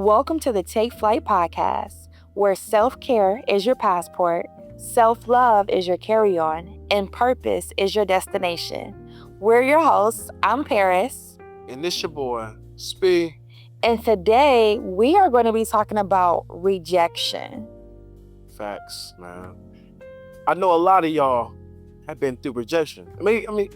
Welcome to the Take Flight podcast, where self-care is your passport, self-love is your carry-on, and purpose is your destination. We're your hosts. I'm Paris. And this your boy, Spee. And today we are going to be talking about rejection. Facts, man. I know a lot of y'all have been through rejection. I mean,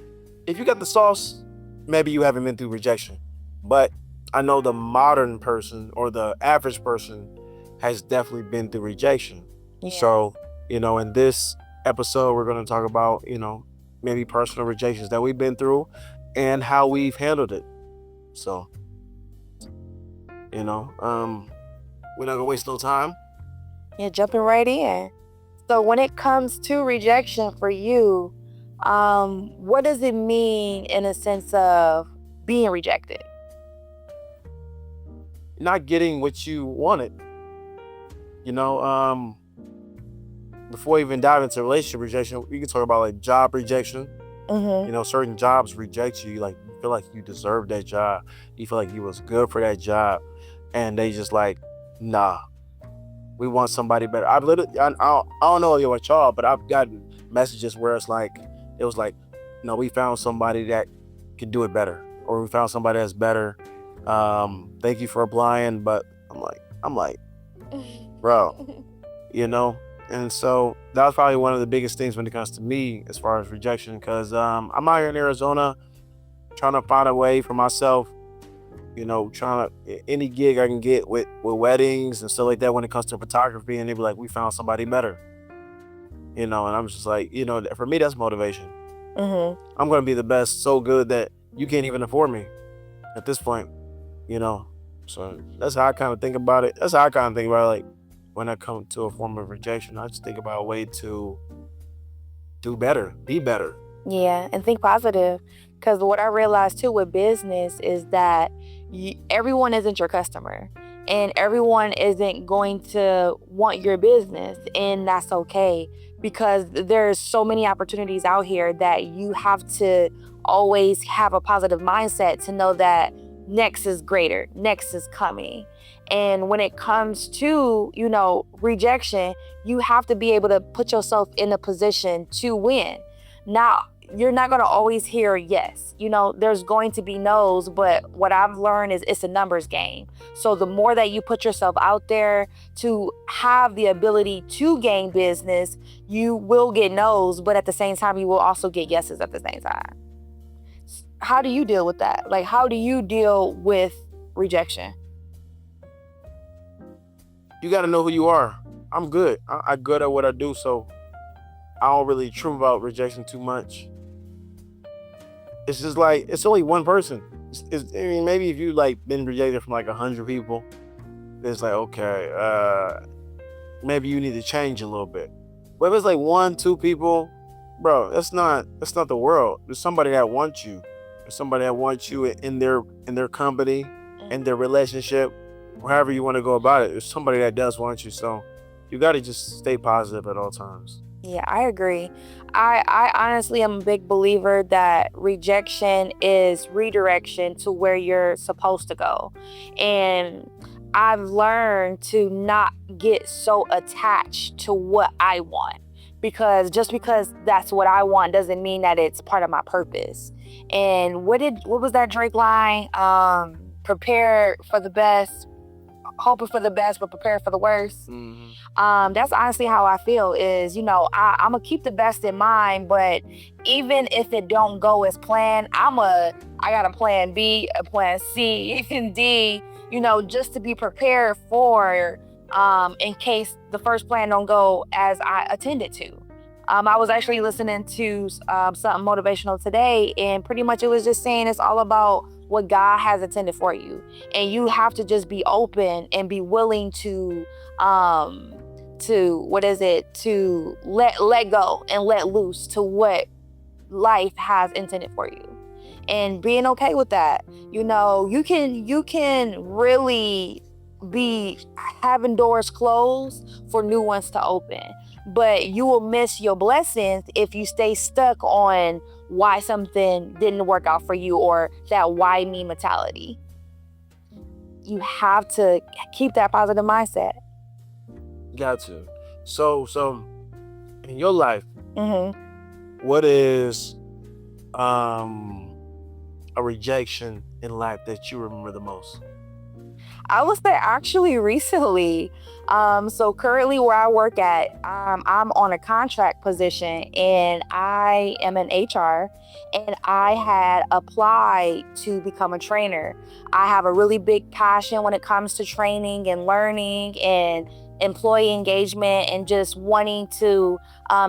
if you got the sauce, maybe you haven't been through rejection. But I know the modern person or the average person has definitely been through rejection. Yeah. So, in this episode, we're going to talk about, maybe personal rejections that we've been through and how we've handled it. So, we're not going to waste no time. Yeah, jumping right in. So when it comes to rejection for you, what does it mean in a sense of being rejected? Not getting what you wanted. Before we even dive into relationship rejection, we can talk about like job rejection. Mm-hmm. Certain jobs reject you. Like you feel like you deserve that job. You feel like you was good for that job, and they just like, nah, we want somebody better. I don't know about y'all, but I've gotten messages where it was like, no, we found somebody that can do it better, or we found somebody that's better. Thank you for applying, but I'm like, bro, and so that was probably one of the biggest things when it comes to me as far as rejection, because I'm out here in Arizona trying to find a way for myself, trying to any gig I can get with weddings and stuff like that when it comes to photography, and they be like, we found somebody better, and I'm just like, for me that's motivation. Mm-hmm. I'm gonna be the best, so good that you can't even afford me at this point. So that's how I kind of think about it. That's how I kind of think about it. Like when I come to a form of rejection, I just think about a way to do better, be better. Yeah, and think positive. Because what I realized too with business is that everyone isn't your customer, and everyone isn't going to want your business, and that's okay, because there's so many opportunities out here that you have to always have a positive mindset to know that next is greater, next is coming. And when it comes to, rejection, you have to be able to put yourself in a position to win. Now, you're not going to always hear yes. There's going to be no's, but what I've learned is it's a numbers game. So the more that you put yourself out there to have the ability to gain business, you will get no's, but at the same time, you will also get yeses at the same time. How do you deal with that? Like, how do you deal with rejection? You got to know who you are. I'm good. I'm good at what I do, so I don't really trip about rejection too much. It's just like, it's only one person. Maybe if you like been rejected from like 100 people, it's like, okay, maybe you need to change a little bit. But if it's like 1-2 people, bro, that's not the world. There's somebody that wants you. There's somebody that wants you in their company, in their relationship, however you want to go about it. There's somebody that does want you. So you got to just stay positive at all times. Yeah, I agree. I honestly am a big believer that rejection is redirection to where you're supposed to go. And I've learned to not get so attached to what I want, because just because that's what I want doesn't mean that it's part of my purpose. And what was that Drake line? Prepare for the best, hoping for the best, but prepare for the worst. Mm-hmm. That's honestly how I feel is, I'm gonna keep the best in mind, but even if it don't go as planned, I got a plan B, a plan C, and D, just to be prepared for, in case the first plan don't go as I intended to. I was actually listening to something motivational today, and pretty much it was just saying it's all about what God has intended for you. And you have to just be open and be willing to let go and let loose to what life has intended for you. And being okay with that. You can really be having doors closed for new ones to open. But you will miss your blessings if you stay stuck on why something didn't work out for you, or that why me mentality. you have to keep that positive mindset. Got to. So in your life, Mm-hmm. what is a rejection in life that you remember the most? I would say actually recently. So currently where I work at, I'm on a contract position and I am an HR, and I had applied to become a trainer. I have a really big passion when it comes to training and learning and employee engagement and just wanting to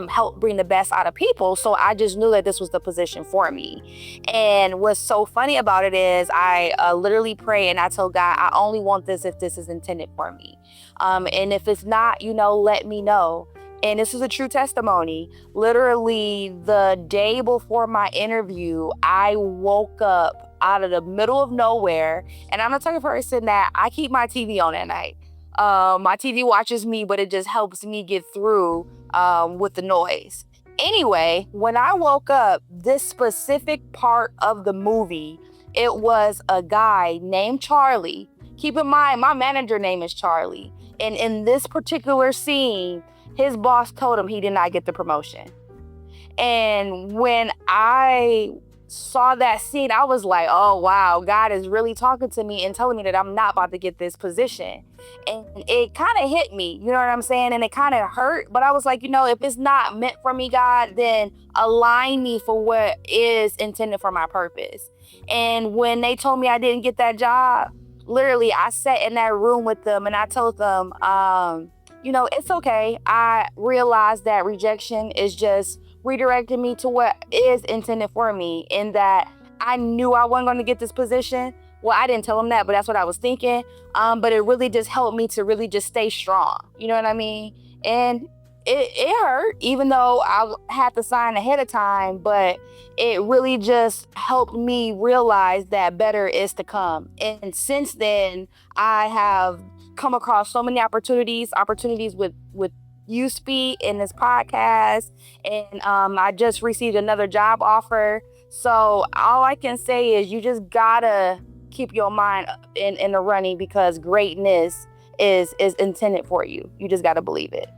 help bring the best out of people. So I just knew that this was the position for me. And what's so funny about it is I literally pray and I told God, I only want this if this is intended for me. And if it's not, let me know. And this is a true testimony. Literally, the day before my interview, I woke up out of the middle of nowhere. And I'm the type of person that I keep my TV on at night. My TV watches me, but it just helps me get through with the noise. Anyway, when I woke up, this specific part of the movie, it was a guy named Charlie. Keep in mind, my manager name is Charlie. And in this particular scene, his boss told him he did not get the promotion. And when I saw that scene, I was like, oh, wow, God is really talking to me and telling me that I'm not about to get this position. And it kind of hit me, you know what I'm saying? And it kind of hurt. But I was like, if it's not meant for me, God, then align me for what is intended for my purpose. And when they told me I didn't get that job, literally, I sat in that room with them and I told them, it's okay. I realized that rejection is just redirected me to what is intended for me, and that I knew I wasn't going to get this position. Well, I didn't tell him that, but that's what I was thinking. But it really just helped me to really just stay strong. You know what I mean? And it hurt, even though I had to sign ahead of time, but it really just helped me realize that better is to come. And since then, I have come across so many opportunities with you speak in this podcast, and I just received another job offer. So all I can say is you just gotta keep your mind in the running, because greatness is intended for you. You just gotta believe it.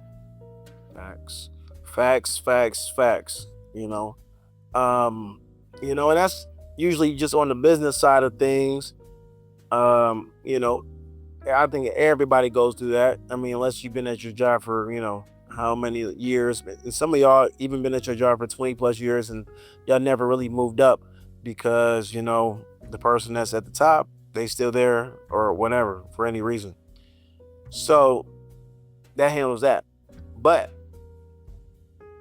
Facts. Facts, facts, facts. And that's usually just on the business side of things. You know, I think everybody goes through that. I mean, unless you've been at your job for, how many years. And some of y'all even been at your job for 20 plus years and y'all never really moved up because, the person that's at the top, they still there or whatever for any reason. So that handles that. But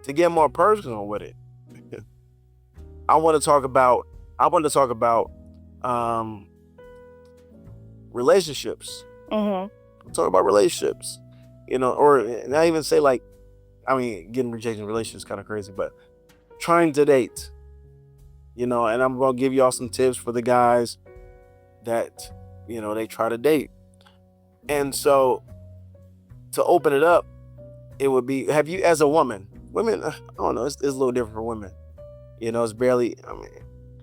to get more personal with it, I want to talk about relationships. Talk about relationships, or not even say getting rejected in relationships is kind of crazy, but trying to date, and I'm gonna give y'all some tips for the guys that they try to date. And so to open it up, it would be, have you, as a women, I don't know, it's a little different for women. It's barely,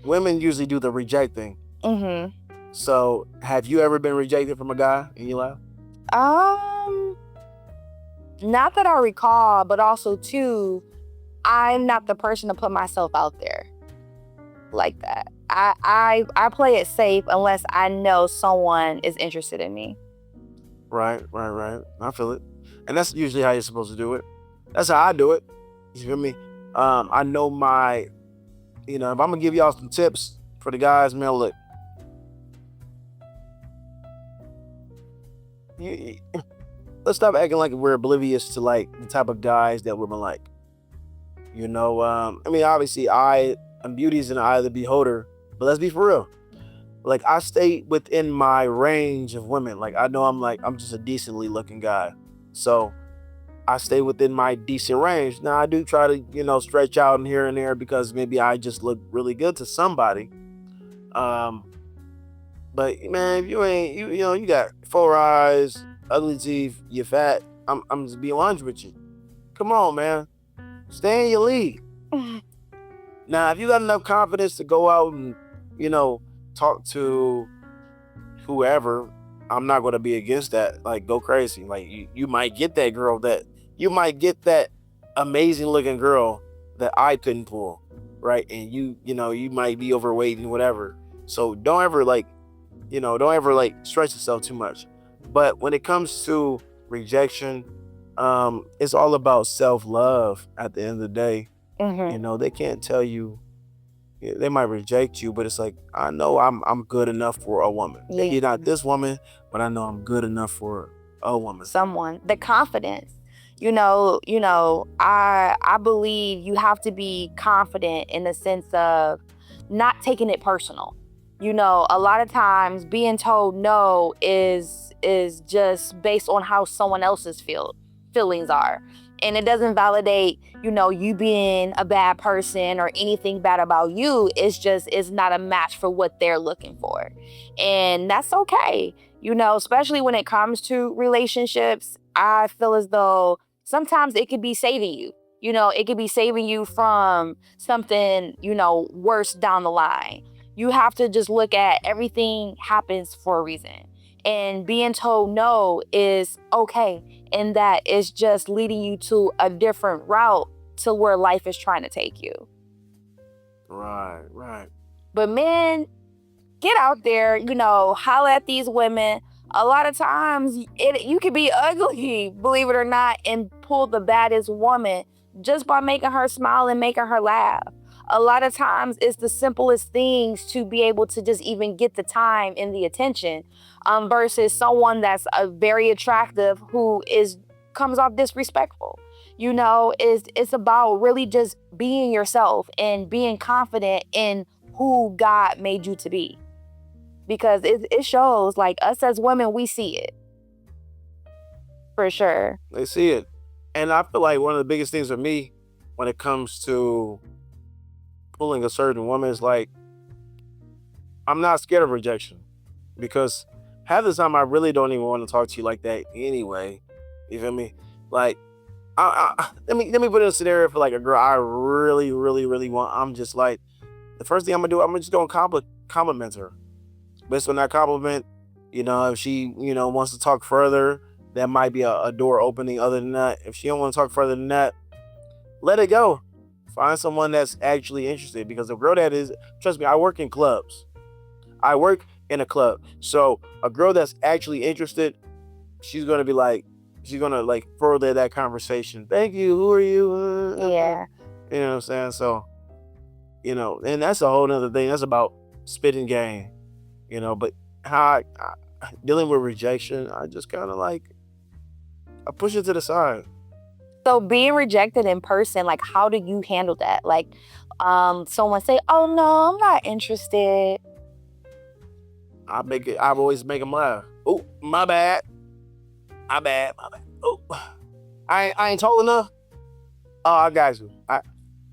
women usually do the reject thing. So have you ever been rejected from a guy in your life? Not that I recall, but also too, I'm not the person to put myself out there like that. I play it safe unless I know someone is interested in me. Right. I feel it. And that's usually how you're supposed to do it. That's how I do it. You feel me? I know if I'm gonna give y'all some tips for the guys, man, look. Let's stop acting like we're oblivious to the type of guys that women like. Obviously, beauty is in the eye of the beholder, but let's be for real. I stay within my range of women. I know I'm just a decently looking guy, so I stay within my decent range. Now I do try to stretch out in here and there because maybe I just look really good to somebody. But man, if you ain't you got 4 eyes, ugly teeth, you're fat, I'm just being honest with you. Come on, man. Stay in your league. Now, if you got enough confidence to go out and, talk to whoever, I'm not gonna be against that. Like, go crazy. Like, you might get that girl that you might get that amazing looking girl that I couldn't pull, right? And you might be overweight and whatever. So don't ever stretch yourself too much. But when it comes to rejection, it's all about self love. At the end of the day, they can't tell you. They might reject you, but it's like, I know I'm good enough for a woman. Yeah. Maybe not this woman, but I know I'm good enough for a woman. Someone. The confidence. I believe you have to be confident in the sense of not taking it personal. A lot of times being told no is just based on how someone else's feelings are. And it doesn't validate, you being a bad person or anything bad about you. It's not a match for what they're looking for. And that's okay. Especially when it comes to relationships, I feel as though sometimes it could be saving you. It could be saving you from something, worse down the line. You have to just look at everything happens for a reason. And being told no is okay. And that is just leading you to a different route to where life is trying to take you. Right. But men, get out there, holla at these women. A lot of times you could be ugly, believe it or not, and pull the baddest woman just by making her smile and making her laugh. A lot of times it's the simplest things to be able to just even get the time and the attention, versus someone that's very attractive who comes off disrespectful. It's about really just being yourself and being confident in who God made you to be. Because it shows, like, us as women, we see it. For sure. They see it. And I feel like one of the biggest things for me when it comes to pulling a certain woman is like, I'm not scared of rejection. Because half the time I really don't even want to talk to you like that anyway. You feel me? Like, let me put in a scenario for like a girl I really, really, really want. I'm just like, the first thing I'm gonna do, I'm just gonna compliment her. Based on that compliment, if she, wants to talk further, that might be a door opening. Other than that, if she don't want to talk further than that, let it go. Find someone that's actually interested. Because the girl that is, trust me, I work in clubs. I work in a club. So a girl that's actually interested, she's gonna further that conversation. Thank you. Who are you? Yeah. You know what I'm saying? So, and that's a whole nother thing. That's about spitting game. But how I dealing with rejection, I just kind of I push it to the side. So being rejected in person, like, how do you handle that? Like, someone say, "Oh no, I'm not interested." I always make them laugh. Oh, my bad. Oh, I ain't tall enough. Oh, I got you.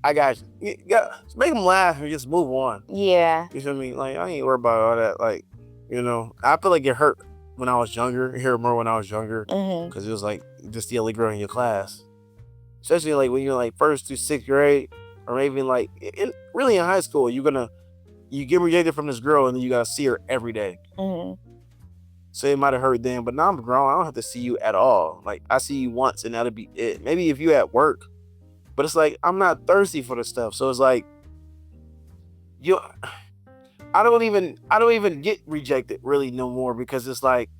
I got you. Just make them laugh and just move on. Yeah. You feel me? Like, I ain't worried about all that. Like, I feel like it hurt when I was younger. It hurt more when I was younger. Because it was like just the only girl in your class. Especially like when you're like 1st through 6th grade, or maybe really in high school, you get rejected from this girl and then you gotta see her every day. So it might have hurt then, but now I'm grown. I don't have to see you at all. Like, I see you once and that'll be it. Maybe if you at work, but it's like, I'm not thirsty for the stuff. So it's like, I don't even get rejected really no more, because it's like,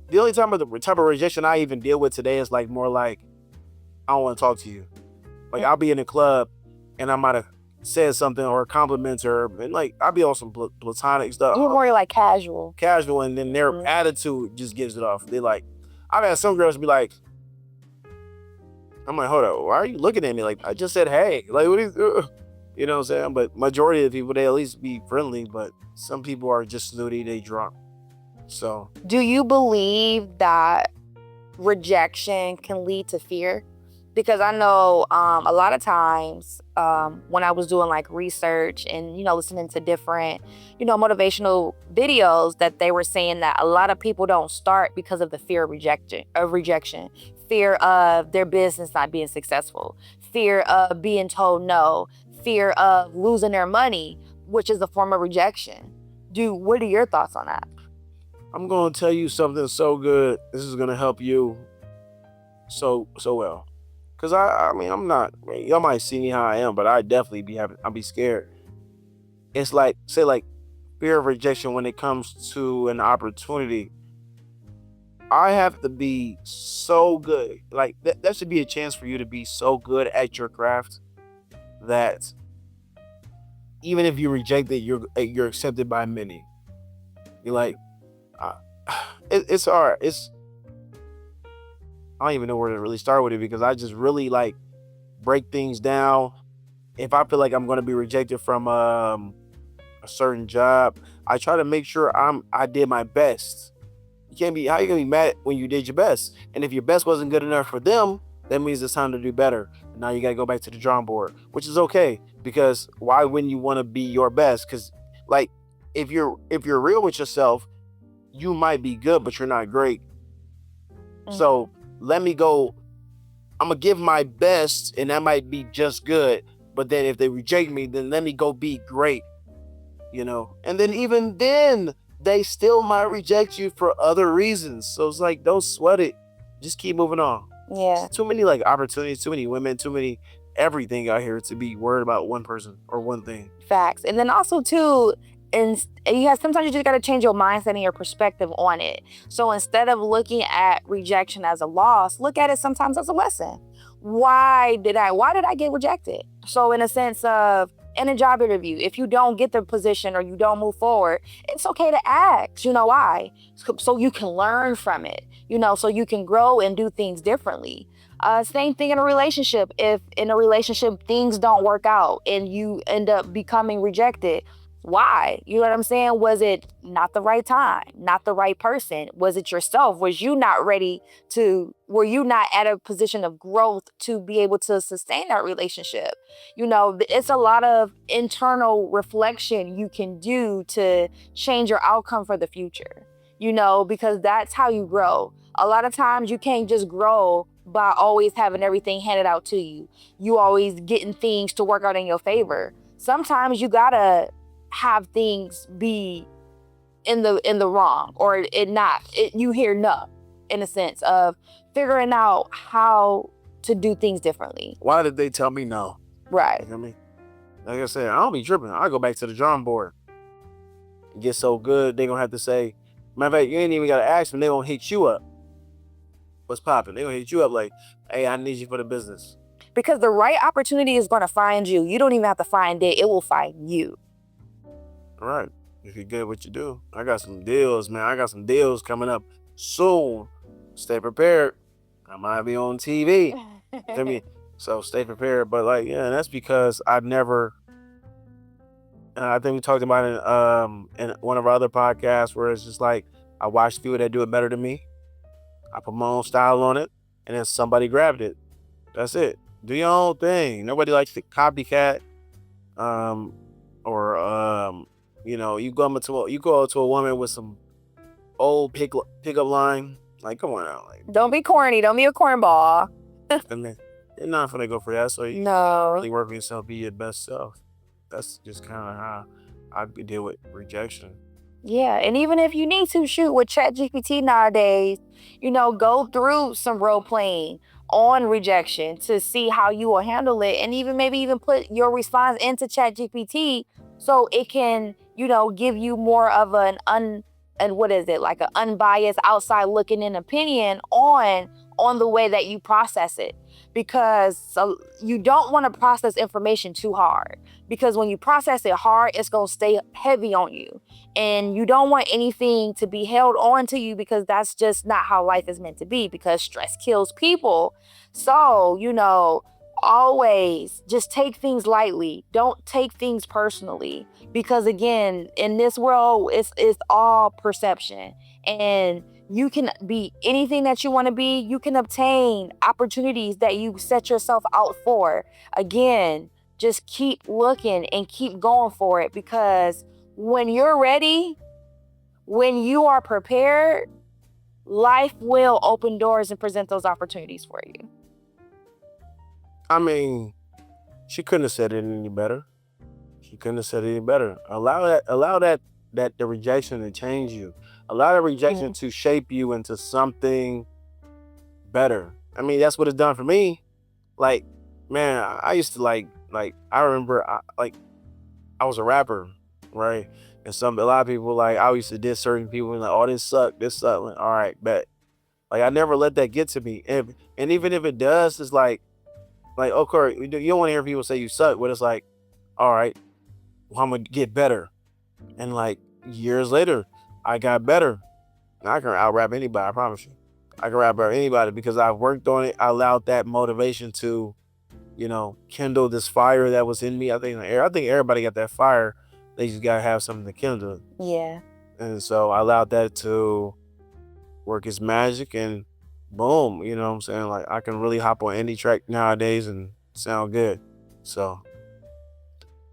the only type of rejection I even deal with today is like more like, I don't want to talk to you. Like, I'll be in a club and I might have said something or compliments her, and like, I'll be on some platonic stuff. You're more like casual. And then their attitude just gives it off. They like, I've had some girls be like, I'm like, hold up, why are you looking at me? Like, I just said hey. Like, what is you know what I'm saying? But majority of the people, they at least be friendly, but some people are just snooty, they drunk. So, do you believe that rejection can lead to fear? Because I know a lot of times when I was doing like research and, listening to different, motivational videos, that they were saying that a lot of people don't start because of the fear of rejection, fear of their business not being successful, fear of being told no, fear of losing their money, which is a form of rejection. What are your thoughts on that? I'm gonna tell you something so good. This is gonna help you so well. Cause I mean I'm not. I mean, y'all might see me how I am, but I definitely I'll be scared. It's like say like fear of rejection when it comes to an opportunity. I have to be so good. Like that should be a chance for you to be so good at your craft that even if you reject it, you're accepted by many. You're like, uh, it's hard. I don't even know where to really start with it because I just really like break things down. If I feel like I'm going to be rejected from a certain job, I try to make sure I did my best. You can't be how you gonna be mad when you did your best, and if your best wasn't good enough for them, that means it's time to do better. And now you gotta go back to the drawing board, which is okay because why wouldn't you want to be your best? Because like if you're real with yourself, you might be good, but you're not great. So let me go. I'm gonna give my best, and that might be just good. But then if they reject me, then let me go be great. And then even then, they still might reject you for other reasons. So it's like, don't sweat it. Just keep moving on. Yeah. Too many like opportunities, too many women, too many everything out here to be worried about one person or one thing. Facts. And then also too, and you have sometimes you just got to change your mindset and your perspective on it. So instead of looking at rejection as a loss, look at it sometimes as a lesson. Why did I get rejected? So in a sense of in a job interview, if you don't get the position or you don't move forward, it's okay to ask, why? So you can learn from it, so you can grow and do things differently. Same thing in a relationship. If in a relationship things don't work out and you end up becoming rejected, why? You know what I'm saying? Was it not the right time? Not the right person? Was it yourself? Was you not ready were you not at a position of growth to be able to sustain that relationship? It's a lot of internal reflection you can do to change your outcome for the future, because that's how you grow. A lot of times you can't just grow by always having everything handed out to you. You always getting things to work out in your favor. Sometimes you gotta have things be in the wrong or you hear no, in a sense of figuring out how to do things differently. Why did they tell me no? Right. You know what I mean? Like I said, I don't be tripping. I go back to the drawing board. It gets so good, they gonna have to say, matter of fact, you ain't even gotta ask them, they gonna hit you up. What's popping? They gonna hit you up like, hey, I need you for the business. Because the right opportunity is gonna find you. You don't even have to find it. It will find you. All right. If you're good at what you do. I got some deals, man. I got some deals coming up soon. Stay prepared. I might be on TV. Feel me? So stay prepared. But like, yeah, that's because I've never. I think we talked about it in one of our other podcasts where it's just like I watch people that do it better than me. I put my own style on it, and then somebody grabbed it. That's it. Do your own thing. Nobody likes to copycat. Or you go to a woman with some old pickup line. Like, come on now. Like, don't be corny. Don't be a cornball. and then they're not gonna go for that. So you really work on yourself, be your best self. That's just kind of how I deal with rejection. Yeah, and even if you need to shoot with ChatGPT nowadays, go through some role playing on rejection to see how you will handle it, and maybe even put your response into ChatGPT so it can, give you more of and what is it, like an unbiased outside looking in opinion on the way that you process it. Because you don't want to process information too hard, because when you process it hard, it's going to stay heavy on you, and you don't want anything to be held on to you, because that's just not how life is meant to be, because stress kills people. So always just take things lightly. Don't take things personally, because again, in this world, it's all perception, and you can be anything that you want to be. You can obtain opportunities that you set yourself out for. Again, just keep looking and keep going for it, because when you're ready, when you are prepared, life will open doors and present those opportunities for you. I mean, she couldn't have said it any better. She couldn't have said it any better. Allow that the rejection to change you. A lot of rejection to shape you into something better. I mean, that's what it's done for me. Like, man, I used to like I remember I was a rapper, right? And a lot of people like I used to diss certain people and like, oh, this suck. Like, all right, bet. Like I never let that get to me. And even if it does, it's like okay, you don't want to hear people say you suck, but it's like, all right, well, I'm gonna get better. And like years later, I got better. And I can out rap anybody, I promise you. I can rap better than anybody because I've worked on it. I allowed that motivation to, kindle this fire that was in me. I think everybody got that fire. They just gotta have something to kindle it. Yeah. And so I allowed that to work its magic and boom, you know what I'm saying? Like I can really hop on any track nowadays and sound good. So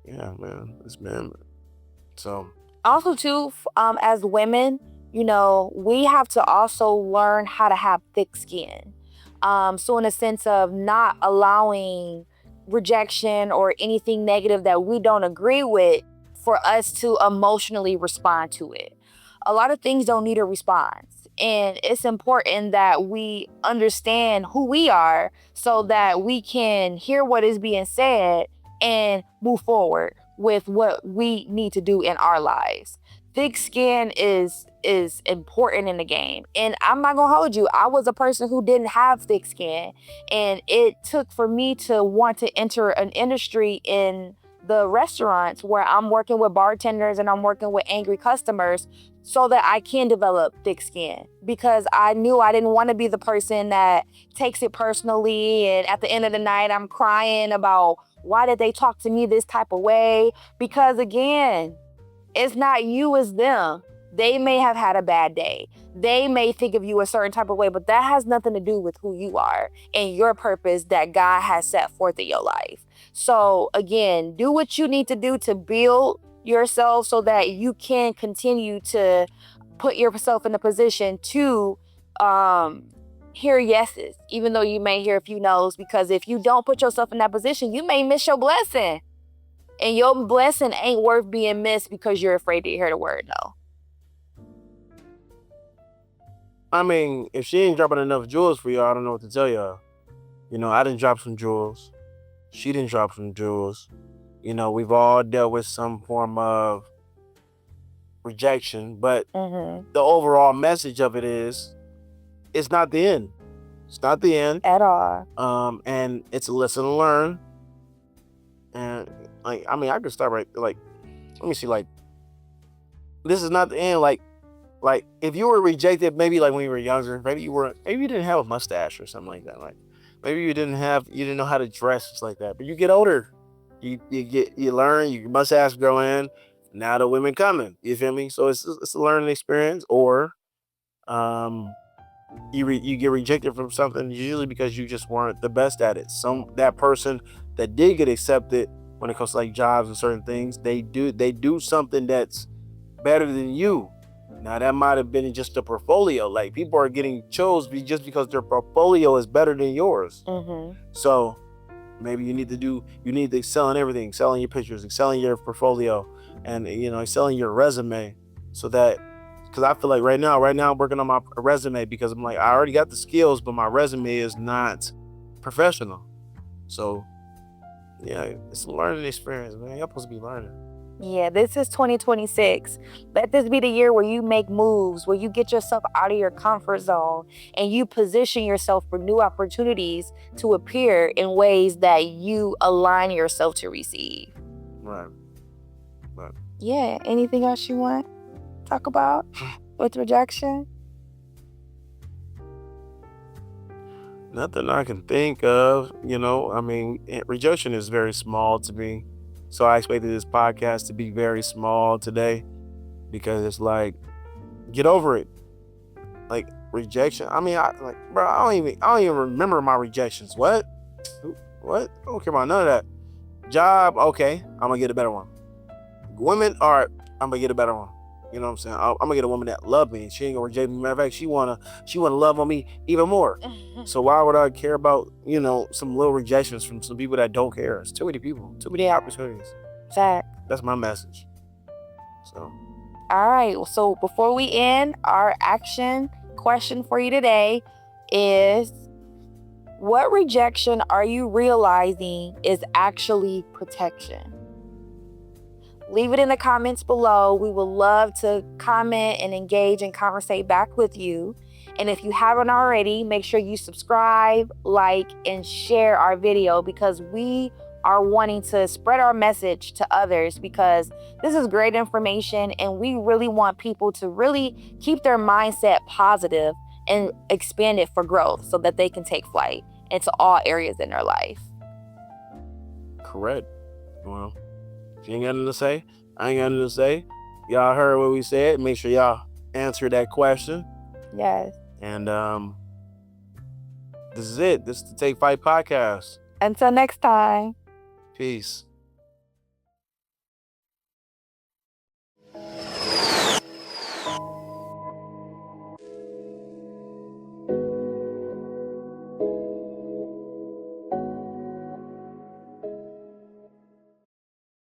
yeah, man. It's been so Also too, as women, we have to also learn how to have thick skin. So in a sense of not allowing rejection or anything negative that we don't agree with for us to emotionally respond to it. A lot of things don't need a response. And it's important that we understand who we are so that we can hear what is being said and move forward with what we need to do in our lives. Thick skin is important in the game. And I'm not gonna hold you. I was a person who didn't have thick skin. And it took for me to want to enter an industry in the restaurants where I'm working with bartenders and I'm working with angry customers so that I can develop thick skin, because I knew I didn't want to be the person that takes it personally and at the end of the night I'm crying about why did they talk to me this type of way? Because again, it's not you, it's them. They may have had a bad day. They may think of you a certain type of way, but that has nothing to do with who you are and your purpose that God has set forth in your life. So again, do what you need to do to build yourself so that you can continue to put yourself in a position to hear yeses, even though you may hear a few no's, because if you don't put yourself in that position, you may miss your blessing. And your blessing ain't worth being missed because you're afraid to hear the word no. I mean, if she ain't dropping enough jewels for y'all, I don't know what to tell y'all. I didn't drop some jewels. She didn't drop some jewels. We've all dealt with some form of rejection, but the overall message of it is it's not the end. It's not the end. At all. And it's a lesson to learn. And I could start right let me see, this is not the end. Like if you were rejected, maybe like when you were younger, maybe you didn't have a mustache or something like that. Like maybe you didn't know how to dress just like that. But you get older, you learn, your mustache grow in. Now the women coming, you feel me? So it's a learning experience, or you get rejected from something usually because you just weren't the best at it. That person that did get accepted when it comes to like jobs and certain things, they do something that's better than you. Now that might have been just a portfolio. Like people are getting chosen just because their portfolio is better than yours. So maybe you need to excel in everything, excel in your pictures, excel in your portfolio, and excel in your resume, so that, because I feel like right now I'm working on my resume because I'm like, I already got the skills, but my resume is not professional. So yeah, it's a learning experience, man. You're supposed to be learning. Yeah, this is 2026. Let this be the year where you make moves, where you get yourself out of your comfort zone and you position yourself for new opportunities to appear in ways that you align yourself to receive. Right. Yeah, anything else you want to talk about with rejection? Nothing I can think of. Rejection is very small to me. So I expected this podcast to be very small today, because it's like, get over it. Like rejection. I mean, bro, I don't even remember my rejections. What? I don't care about none of that. Job, okay, I'm gonna get a better one. Women, all right, I'm gonna get a better one. You know what I'm saying? I'm gonna get a woman that love me. She ain't gonna reject me. Matter of fact, she wanna love on me even more. So why would I care about some little rejections from some people that don't care? It's too many people, too many opportunities. Fact. That's my message. So All right. So before we end, our action question for you today is, what rejection are you realizing is actually protection? Leave it in the comments below. We would love to comment and engage and conversate back with you. And if you haven't already, make sure you subscribe, like, and share our video, because we are wanting to spread our message to others, because this is great information and we really want people to really keep their mindset positive and expand it for growth so that they can take flight into all areas in their life. Correct. Well, if you ain't got nothing to say, I ain't got nothing to say. Y'all heard what we said. Make sure y'all answer that question. Yes. And this is it. This is the Take Fight Podcast. Until next time. Peace.